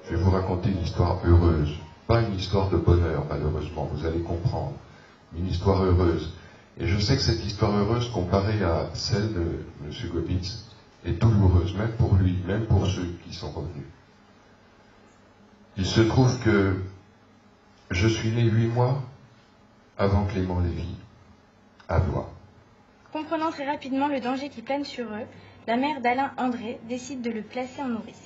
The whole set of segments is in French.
Je vais vous raconter une histoire heureuse. Pas une histoire de bonheur, malheureusement, vous allez comprendre. Une histoire heureuse. Et je sais que cette histoire heureuse, comparée à celle de M. Gobitz, est douloureuse, même pour lui, même pour ceux qui sont revenus. Il se trouve que je suis né 8 mois avant Clément Lévy, à Blois. Comprenant très rapidement le danger qui plane sur eux, la mère d'Alain André décide de le placer en nourrice.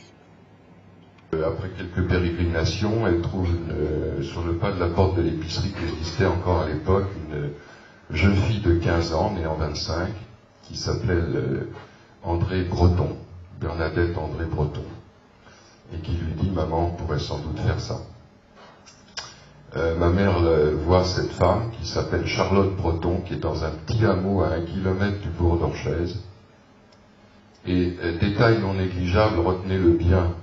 Après quelques pérégrinations, elle trouve sur le pas de la porte de l'épicerie qui existait encore à l'époque une jeune fille de 15 ans, née en 25, qui s'appelait André Breton, Bernadette André Breton, et qui lui dit « Maman, on pourrait sans doute faire ça ». Ma mère voit cette femme qui s'appelle Charlotte Breton, qui est dans un petit hameau à 1 kilomètre du bourg d'Orchez. Et détail non négligeable, retenez-le bien,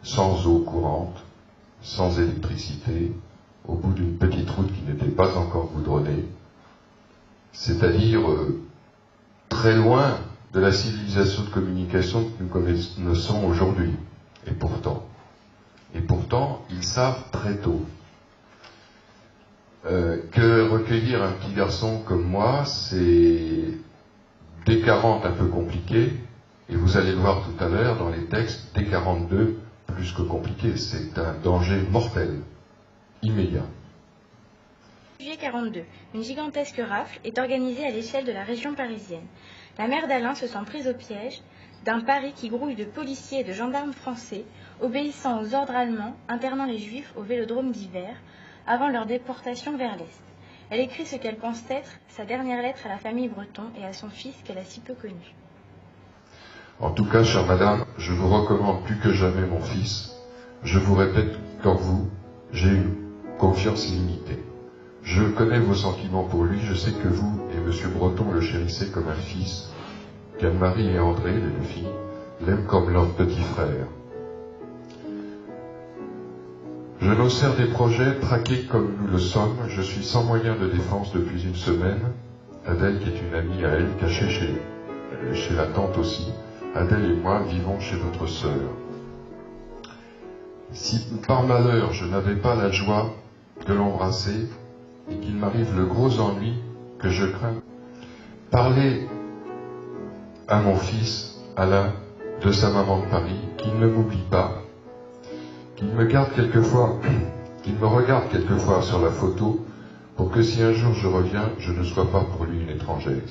sans eau courante, sans électricité, au bout d'une petite route qui n'était pas encore goudronnée, c'est-à-dire très loin de la civilisation de communication que nous connaissons aujourd'hui. Et pourtant, ils savent très tôt que recueillir un petit garçon comme moi, c'est dès 40 un peu compliqué, et vous allez le voir tout à l'heure dans les textes, dès 42 plus que compliqué, c'est un danger mortel, immédiat. Juillet 42, une gigantesque rafle est organisée à l'échelle de la région parisienne. La mère d'Alain se sent prise au piège d'un Paris qui grouille de policiers et de gendarmes français, obéissant aux ordres allemands, internant les Juifs au Vélodrome d'Hiver, avant leur déportation vers l'Est. Elle écrit ce qu'elle pense être sa dernière lettre à la famille Breton et à son fils qu'elle a si peu connu. En tout cas, chère madame, je vous recommande plus que jamais mon fils. Je vous répète qu'en vous, j'ai une confiance illimitée. Je connais vos sentiments pour lui, je sais que vous et M. Breton le chérissez comme un fils, qu'Anne-Marie et André, les deux filles, l'aiment comme leur petit frère. Je n'observe des projets, traqués comme nous le sommes, je suis sans moyen de défense depuis une semaine. Adèle, qui est une amie à elle, cachée chez la tante aussi, Adèle et moi vivons chez votre sœur. Si par malheur je n'avais pas la joie de l'embrasser et qu'il m'arrive le gros ennui que je crains, parlez à mon fils, Alain, de sa maman de Paris, qu'il ne m'oublie pas, qu'il me regarde quelquefois sur la photo, pour que si un jour je reviens, je ne sois pas pour lui une étrangère.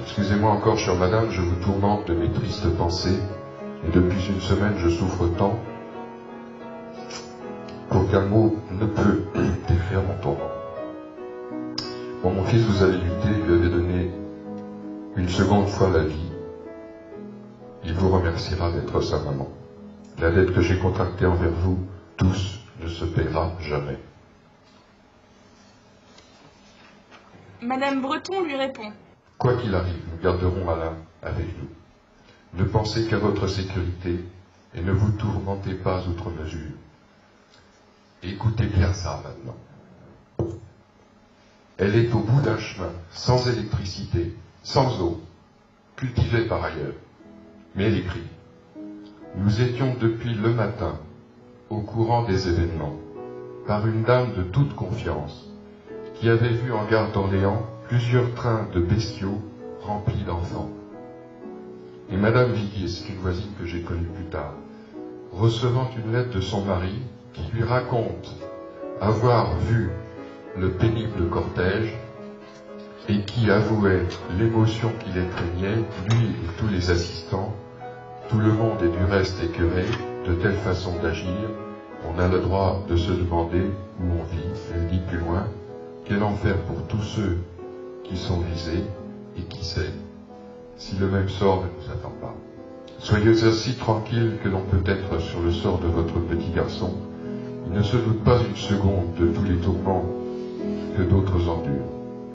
Excusez-moi encore, chère madame, je vous tourmente de mes tristes pensées, et depuis une semaine je souffre tant, qu'aucun mot ne peut décrire mon tourment. Bon, mon fils vous avez lutté, lui avez donné une seconde fois la vie. Il vous remerciera d'être sa maman. La dette que j'ai contractée envers vous, tous, ne se paiera jamais. Madame Breton lui répond. Quoi qu'il arrive, nous garderons Alain avec nous. Ne pensez qu'à votre sécurité et ne vous tourmentez pas outre mesure. Écoutez bien ça maintenant. Elle est au bout d'un chemin, sans électricité, sans eau, cultivée par ailleurs. Mais elle écrit. Nous étions depuis le matin au courant des événements, par une dame de toute confiance, qui avait vu en gare d'Orléans plusieurs trains de bestiaux remplis d'enfants. Et Madame Viguier, c'est une voisine que j'ai connue plus tard, recevant une lettre de son mari qui lui raconte avoir vu le pénible cortège et qui avouait l'émotion qui l'étreignait, lui et tous les assistants. Tout le monde est du reste écœuré de telle façon d'agir. On a le droit de se demander où on vit. Elle dit plus loin, quel enfer pour tous ceux qui sont visés, et qui sait si le même sort ne nous attend pas. Soyez ainsi tranquilles que l'on peut être sur le sort de votre petit garçon. Il ne se doute pas une seconde de tous les tourments que d'autres endurent.